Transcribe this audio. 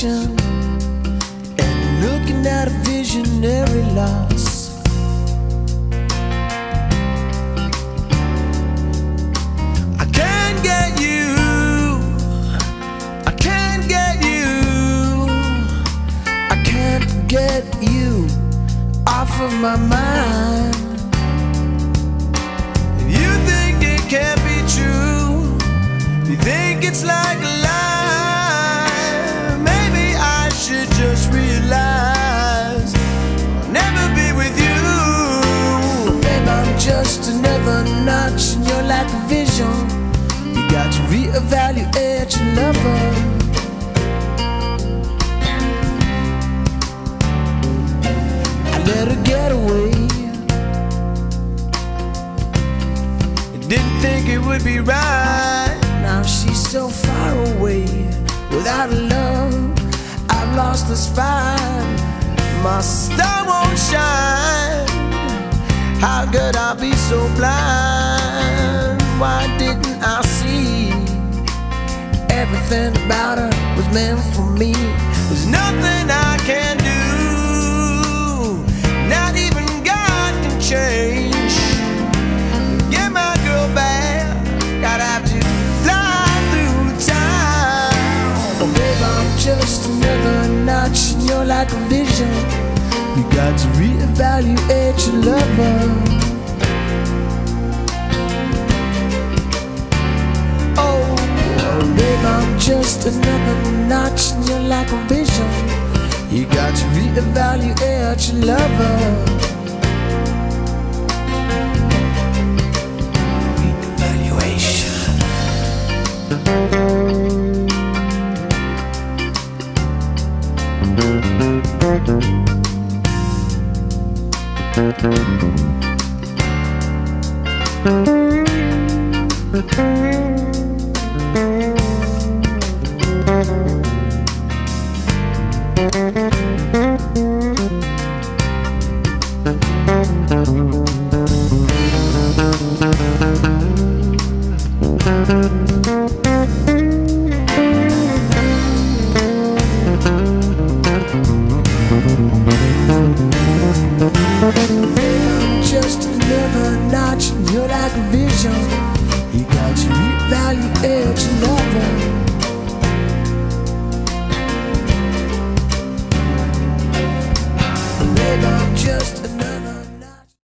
revelation and looking at a visionary loss. I can't get you, I can't get you, I can't get you off of my mind. You think it can't be true, you think it's like a lie. Maybe I should just realize I'll never be with you. Babe, I'm just another notch in your lack of vision. You got to reevaluate your lover. I let her get away, didn't think it would be right. Now she's so far away. Without love, I've lost the spine. My star won't shine. How could I be so blind? Why didn't I see everything about her was meant for me? There's nothing I can do, not even God can change. Get my girl back, I'd have to fly through time. Oh babe, I'm just another notch in your lack of vision. You got to reevaluate your lover. Oh babe, I'm just another notch in your lack of vision. You got to reevaluate your lover. Evaluation.